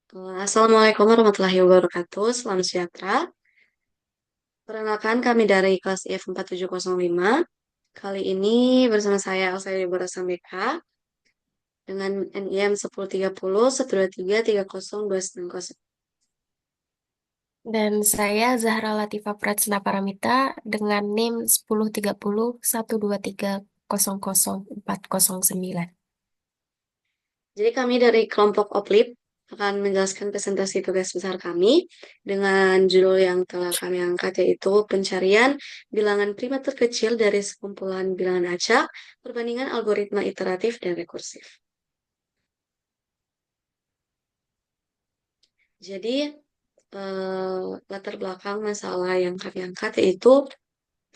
Assalamualaikum warahmatullahi wabarakatuh. Selamat sejahtera. Perkenalkan kami dari kelas IF 4705. Kali ini bersama saya Elsa Deborah Sambeka dengan NIM 1030 123 30290. Dan saya Zahra Latifah Pratsna Paramita dengan NIM 1030 123 00 409. Jadi kami dari kelompok OPLIP akan menjelaskan presentasi tugas besar kami dengan judul yang telah kami angkat yaitu pencarian bilangan prima terkecil dari sekumpulan bilangan acak, perbandingan algoritma iteratif dan rekursif. Jadi latar belakang masalah yang kami angkat yaitu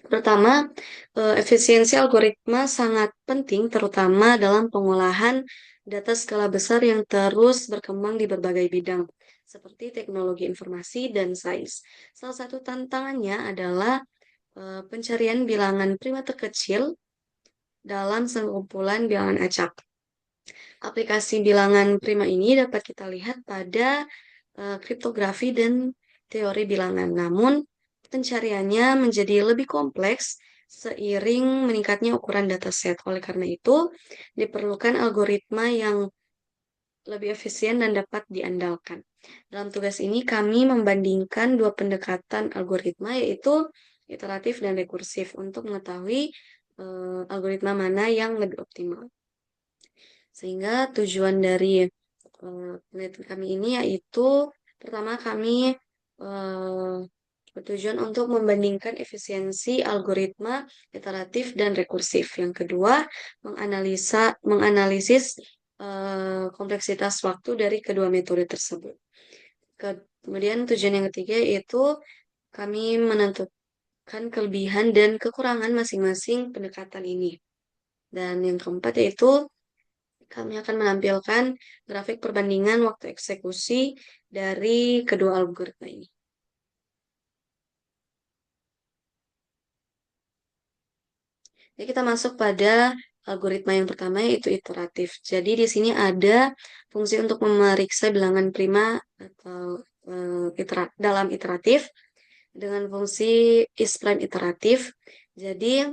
pertama, efisiensi algoritma sangat penting terutama dalam pengolahan data skala besar yang terus berkembang di berbagai bidang seperti teknologi informasi dan sains. Salah satu tantangannya adalah pencarian bilangan prima terkecil dalam sekumpulan bilangan acak. Aplikasi bilangan prima ini dapat kita lihat pada kriptografi dan teori bilangan. Namun, pencariannya menjadi lebih kompleks seiring meningkatnya ukuran dataset. Oleh karena itu, diperlukan algoritma yang lebih efisien dan dapat diandalkan. Dalam tugas ini, kami membandingkan dua pendekatan algoritma, yaitu iteratif dan rekursif, untuk mengetahui algoritma mana yang lebih optimal. Sehingga tujuan dari penelitian kami ini yaitu pertama kami eh, bertujuan untuk membandingkan efisiensi algoritma iteratif dan rekursif. Yang kedua, menganalisis kompleksitas waktu dari kedua metode tersebut. Kemudian tujuan yang ketiga yaitu kami menentukan kelebihan dan kekurangan masing-masing pendekatan ini. Dan yang keempat yaitu kami akan menampilkan grafik perbandingan waktu eksekusi dari kedua algoritma ini. Jadi kita masuk pada algoritma yang pertama yaitu iteratif. Jadi di sini ada fungsi untuk memeriksa bilangan prima atau dalam iteratif dengan fungsi isPrime iteratif. Jadi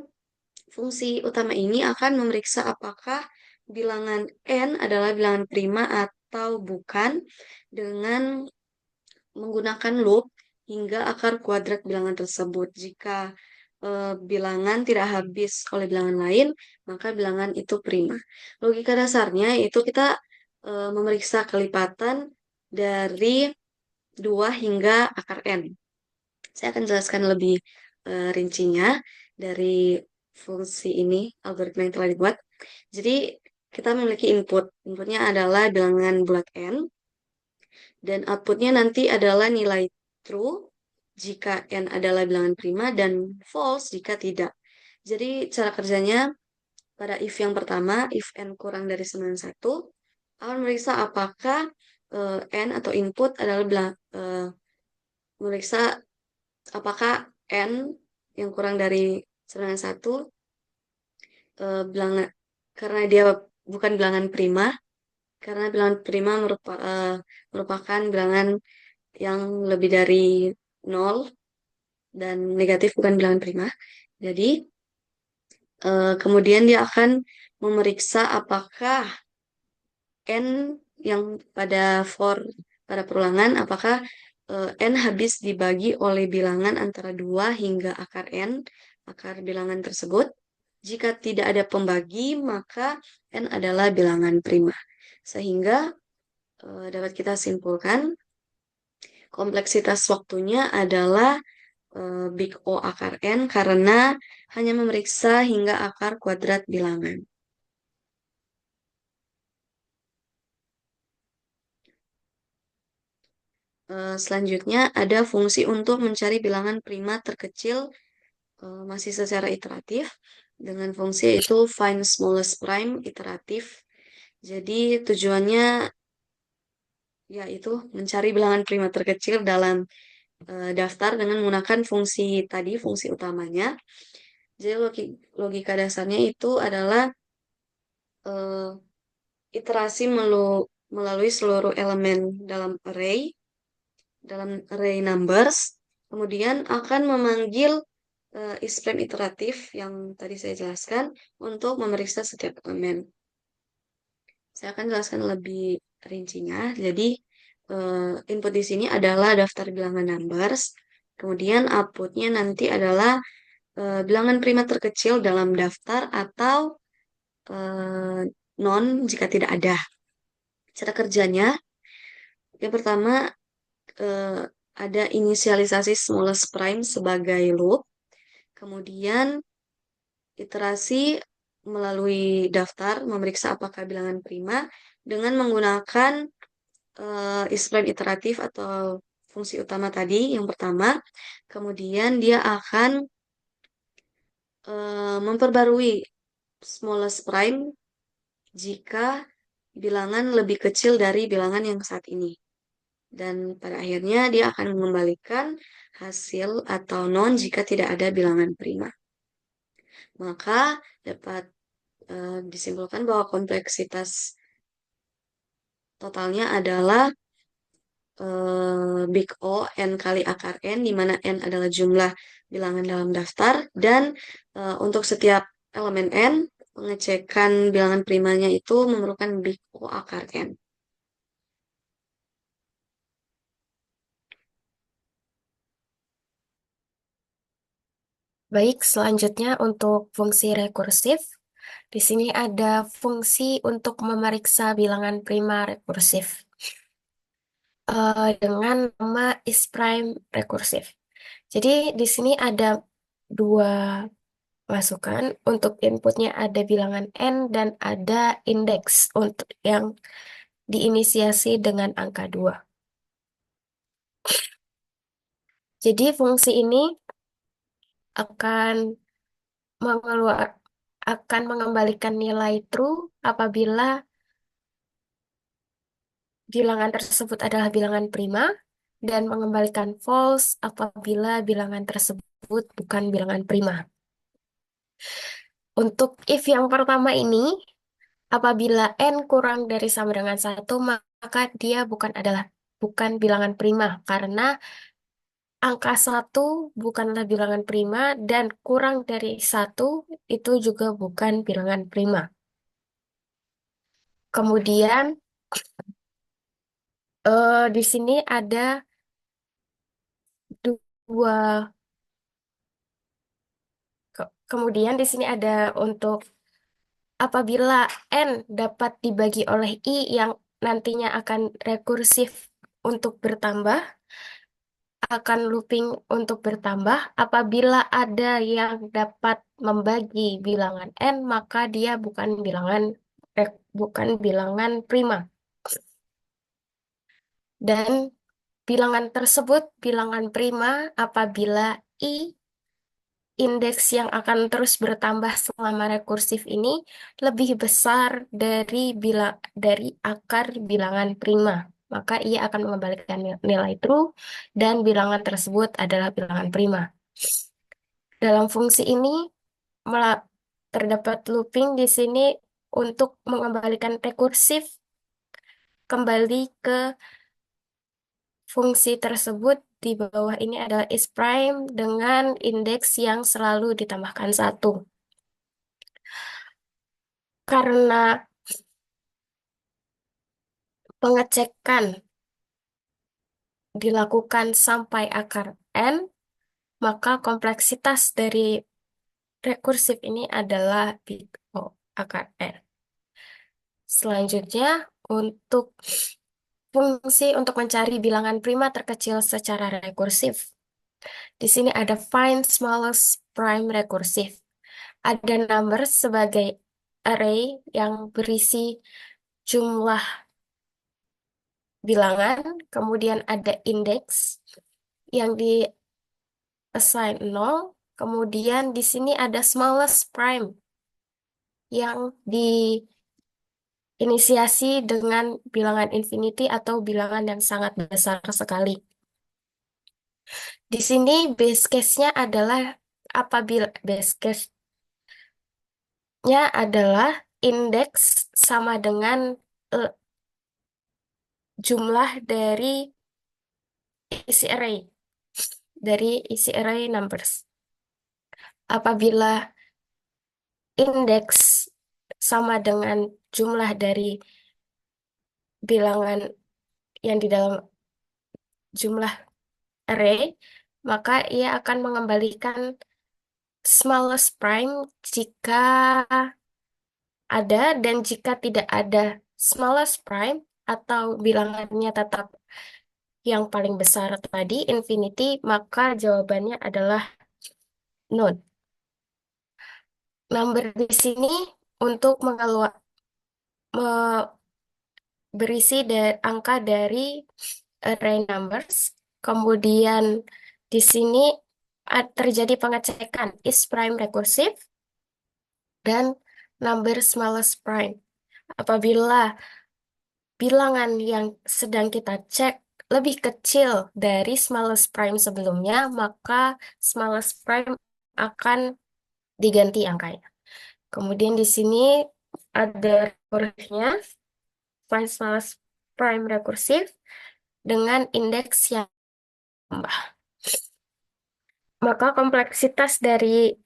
fungsi utama ini akan memeriksa apakah bilangan n adalah bilangan prima atau bukan dengan menggunakan loop hingga akar kuadrat bilangan tersebut. Jika bilangan tidak habis oleh bilangan lain, maka bilangan itu prima. Logika dasarnya itu kita memeriksa kelipatan dari 2 hingga akar n. Saya akan jelaskan lebih rincinya dari fungsi ini, algoritma yang telah dibuat. Jadi, kita memiliki input. Inputnya adalah bilangan bulat n, dan outputnya nanti adalah nilai true jika n adalah bilangan prima dan false jika tidak. Jadi cara kerjanya pada if yang pertama, if n kurang dari 91, akan memeriksa apakah n atau input adalah memeriksa apakah n yang kurang dari 91 bilangan karena dia bukan bilangan prima, karena bilangan prima merupakan bilangan yang lebih dari 0 dan negatif bukan bilangan prima. Jadi, kemudian dia akan memeriksa apakah n yang pada perulangan, apakah n habis dibagi oleh bilangan antara 2 hingga akar n, akar bilangan tersebut. Jika tidak ada pembagi, maka n adalah bilangan prima. Sehingga dapat kita simpulkan kompleksitas waktunya adalah Big O akar N karena hanya memeriksa hingga akar kuadrat bilangan. Selanjutnya ada fungsi untuk mencari bilangan prima terkecil masih secara iteratif dengan fungsi itu find smallest prime iteratif. Jadi tujuannya yaitu mencari bilangan prima terkecil dalam daftar dengan menggunakan fungsi tadi, fungsi utamanya. Jadi logika dasarnya itu adalah iterasi melalui seluruh elemen dalam array numbers, kemudian akan memanggil isPrime iteratif yang tadi saya jelaskan untuk memeriksa setiap elemen. Saya akan jelaskan lebih rincinya. Jadi, input di sini adalah daftar bilangan numbers, kemudian outputnya nanti adalah bilangan prima terkecil dalam daftar atau eh, non jika tidak ada. Cara kerjanya, yang pertama eh, ada inisialisasi smallest prime sebagai loop, kemudian iterasi melalui daftar memeriksa apakah bilangan prima dengan menggunakan isPrime iteratif atau fungsi utama tadi yang pertama, kemudian dia akan memperbarui smallest prime jika bilangan lebih kecil dari bilangan yang saat ini. Dan pada akhirnya dia akan mengembalikan hasil atau non jika tidak ada bilangan prima. Maka dapat disimpulkan bahwa kompleksitas totalnya adalah big O n kali akar n, di mana n adalah jumlah bilangan dalam daftar, dan untuk setiap elemen n, pengecekan bilangan primanya itu memerlukan big O akar n. Baik, selanjutnya untuk fungsi rekursif. Di sini ada fungsi untuk memeriksa bilangan prima rekursif dengan nama isPrime rekursif. Jadi di sini ada dua masukan. Untuk inputnya ada bilangan n dan ada indeks untuk yang diinisiasi dengan angka 2. Jadi fungsi ini akan mengeluar akan mengembalikan nilai true apabila bilangan tersebut adalah bilangan prima dan mengembalikan false apabila bilangan tersebut bukan bilangan prima. Untuk if yang pertama ini, apabila n kurang dari sama dengan 1, maka dia bukan bilangan prima karena angka 1 bukanlah bilangan prima dan kurang dari 1 itu juga bukan bilangan prima. Kemudian di sini ada dua kemudian di sini ada untuk apabila n dapat dibagi oleh i yang nantinya akan rekursif untuk bertambah, akan looping untuk bertambah. Apabila ada yang dapat membagi bilangan n, maka dia bukan bilangan prima. Dan bilangan tersebut bilangan prima apabila i indeks yang akan terus bertambah selama rekursif ini lebih besar dari akar bilangan prima. Maka ia akan mengembalikan nilai true dan bilangan tersebut adalah bilangan prima. Dalam fungsi ini terdapat looping di sini untuk mengembalikan rekursif kembali ke fungsi tersebut. Di bawah ini adalah isPrime dengan indeks yang selalu ditambahkan 1. Karena pengecekan dilakukan sampai akar n, maka kompleksitas dari rekursif ini adalah big O akar n. Selanjutnya, untuk fungsi untuk mencari bilangan prima terkecil secara rekursif. Di sini ada find smallest prime rekursif. Ada number sebagai array yang berisi jumlah bilangan, kemudian ada indeks yang di assign 0, kemudian di sini ada smallest prime yang diinisiasi dengan bilangan infinity atau bilangan yang sangat besar sekali. Di sini base case-nya adalah apabila base case-nya adalah indeks sama dengan jumlah isi array, dari isi array numbers. Apabila indeks sama dengan jumlah dari bilangan yang di dalam jumlah array, maka ia akan mengembalikan smallest prime jika ada, dan jika tidak ada smallest prime atau bilangannya tetap yang paling besar tadi, infinity, maka jawabannya adalah none. Number di sini untuk berisi angka dari array numbers. Kemudian di sini terjadi pengecekan is prime recursive dan number smallest prime. Apabila bilangan yang sedang kita cek lebih kecil dari smallest prime sebelumnya, maka smallest prime akan diganti angkanya. Kemudian di sini ada rekursifnya, find smallest prime rekursif dengan indeks yang tambah. Maka kompleksitas dari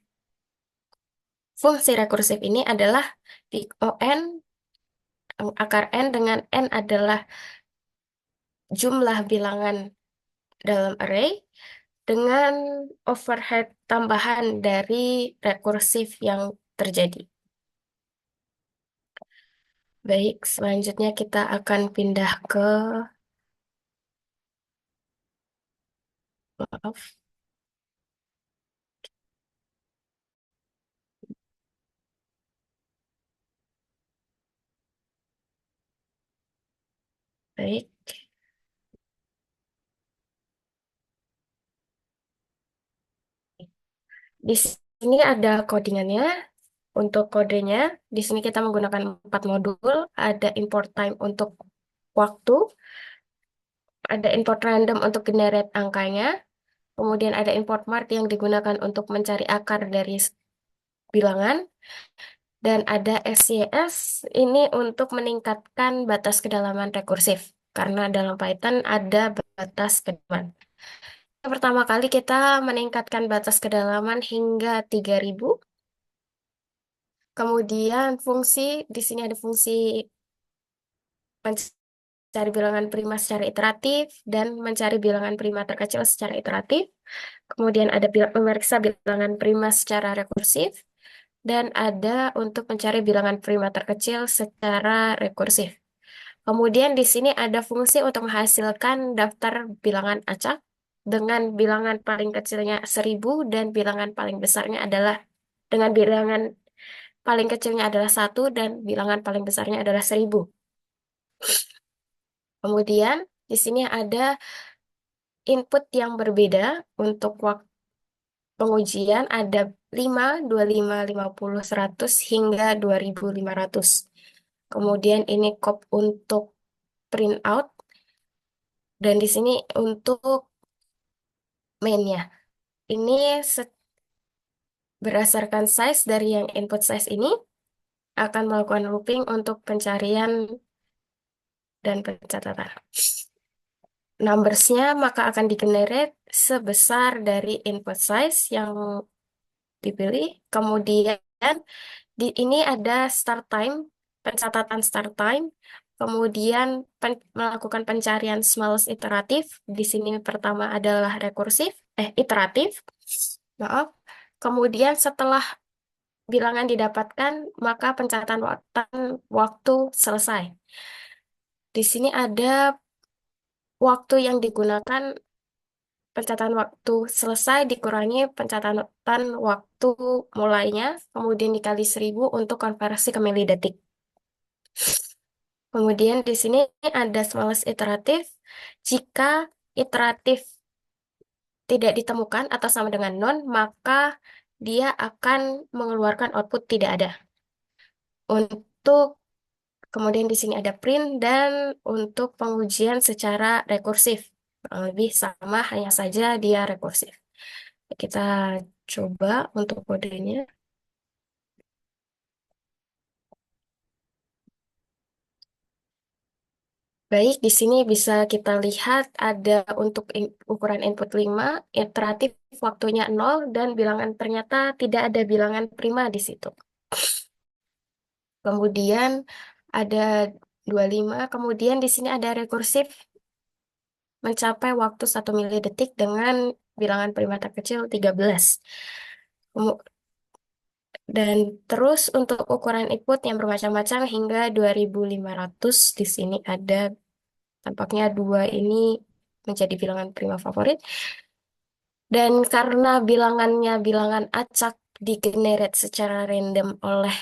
fungsi rekursif ini adalah di ON, akar N dengan N adalah jumlah bilangan dalam array, dengan overhead tambahan dari rekursif yang terjadi. Baik, selanjutnya kita akan pindah ke, maaf, baik. Di sini ada codingannya. Untuk kodenya, di sini kita menggunakan 4 modul. Ada import time untuk waktu, ada import random untuk generate angkanya, kemudian ada import mart yang digunakan untuk mencari akar dari bilangan, dan ada SCS ini untuk meningkatkan batas kedalaman rekursif, karena dalam Python ada batas kedalaman. Pertama kali kita meningkatkan batas kedalaman hingga 3000. Kemudian di sini ada fungsi mencari bilangan prima secara iteratif dan mencari bilangan prima terkecil secara iteratif. Kemudian ada memeriksa bilangan prima secara rekursif, dan ada untuk mencari bilangan prima terkecil secara rekursif. Kemudian di sini ada fungsi untuk menghasilkan daftar bilangan acak dengan bilangan paling kecilnya 1000 dan bilangan paling besarnya adalah dengan bilangan paling kecilnya adalah 1 dan bilangan paling besarnya adalah 1000. Kemudian di sini ada input yang berbeda untuk waktu pengujian, ada 5, 25, 50, 100 hingga 2500. Kemudian ini cop untuk print out, dan di sini untuk mainnya. Ini berdasarkan size dari yang input size ini akan melakukan looping untuk pencarian dan pencatatan. Numbersnya maka akan digenerate sebesar dari input size yang dipilih. Kemudian ini ada start time, pencatatan start time. Kemudian melakukan pencarian smallest iteratif. Di sini pertama adalah iteratif. Maaf. Kemudian setelah bilangan didapatkan, maka pencatatan waktu selesai. Di sini ada waktu yang digunakan, pencatatan waktu selesai dikurangi pencatatan waktu mulainya, kemudian dikali 1000 untuk konversi ke milidetik. Kemudian di sini ada smallest iteratif. Jika iteratif tidak ditemukan atau sama dengan none, maka dia akan mengeluarkan output tidak ada. Untuk kemudian di sini ada print, dan untuk pengujian secara rekursif. Kurang lebih sama, hanya saja dia rekursif. Kita coba untuk kodenya. Baik, di sini bisa kita lihat ada untuk ukuran input 5, iteratif waktunya 0, dan bilangan ternyata tidak ada bilangan prima di situ. Kemudian ada 25, kemudian di sini ada rekursif mencapai waktu 1 milidetik dengan bilangan prima terkecil 13. Kemu- Dan terus untuk ukuran input yang bermacam-macam hingga 2500, di sini ada tampaknya dua ini menjadi bilangan prima favorit. Dan karena bilangannya bilangan acak digenerate secara random oleh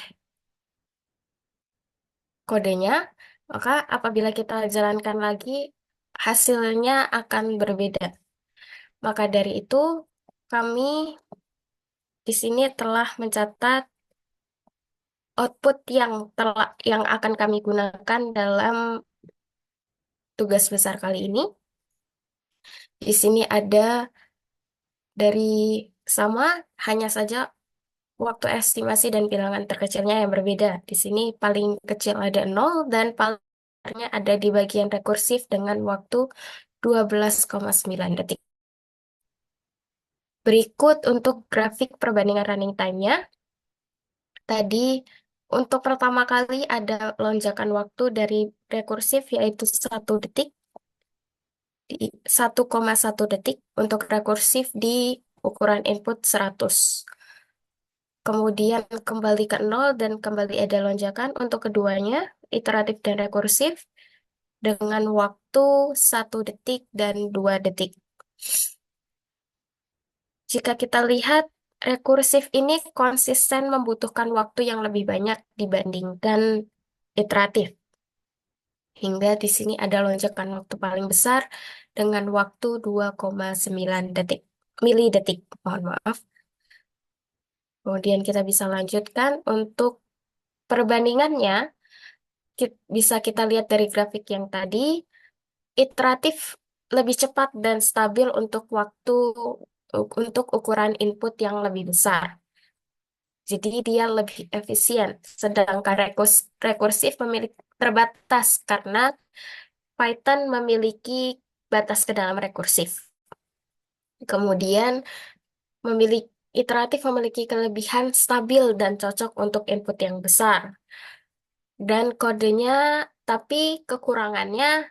kodenya, maka apabila kita jalankan lagi, hasilnya akan berbeda. Maka dari itu, kami di sini telah mencatat output yang akan kami gunakan dalam tugas besar kali ini. Di sini ada dari sama, hanya saja waktu estimasi dan bilangan terkecilnya yang berbeda. Di sini paling kecil ada 0 dan paling besarnya ada di bagian rekursif dengan waktu 12,9 detik. Berikut untuk grafik perbandingan running time-nya. Tadi untuk pertama kali ada lonjakan waktu dari rekursif yaitu 1 detik, di 1,1 detik untuk rekursif di ukuran input 100. Kemudian kembali ke 0 dan kembali ada lonjakan untuk keduanya, iteratif dan rekursif, dengan waktu 1 detik dan 2 detik. Jika kita lihat, rekursif ini konsisten membutuhkan waktu yang lebih banyak dibandingkan iteratif. Hingga di sini ada lonjakan waktu paling besar dengan waktu 2,9 detik, milidetik, mohon maaf. Kemudian kita bisa lanjutkan untuk perbandingannya, bisa kita lihat dari grafik yang tadi, iteratif lebih cepat dan stabil untuk untuk ukuran input yang lebih besar. Jadi dia lebih efisien, sedangkan rekursif memiliki terbatas karena Python memiliki batas ke dalam rekursif. Kemudian memiliki iteratif memiliki kelebihan stabil dan cocok untuk input yang besar. Dan kodenya, tapi kekurangannya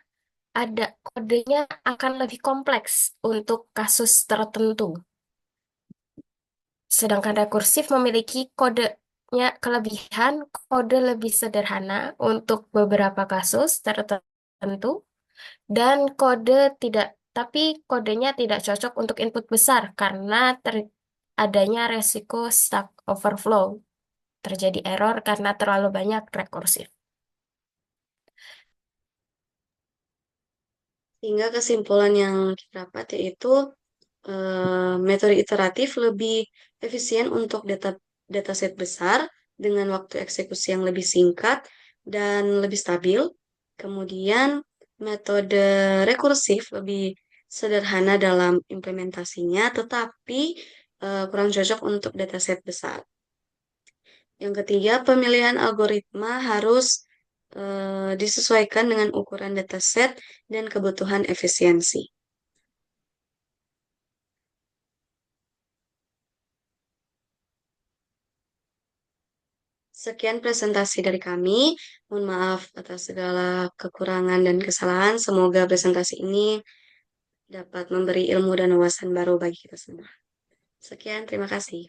ada kodenya akan lebih kompleks untuk kasus tertentu. Sedangkan rekursif memiliki kodenya kelebihan, kode lebih sederhana untuk beberapa kasus tertentu, dan tapi kodenya tidak cocok untuk input besar karena adanya resiko Stack Overflow. Terjadi error karena terlalu banyak rekursif. Sehingga kesimpulan yang kita dapat yaitu metode iteratif lebih efisien untuk dataset besar dengan waktu eksekusi yang lebih singkat dan lebih stabil. Kemudian metode rekursif lebih sederhana dalam implementasinya, tetapi kurang cocok untuk dataset besar. Yang ketiga, pemilihan algoritma harus disesuaikan dengan ukuran dataset dan kebutuhan efisiensi. Sekian presentasi dari kami. Mohon maaf atas segala kekurangan dan kesalahan. Semoga presentasi ini dapat memberi ilmu dan wawasan baru bagi kita semua. Sekian, terima kasih.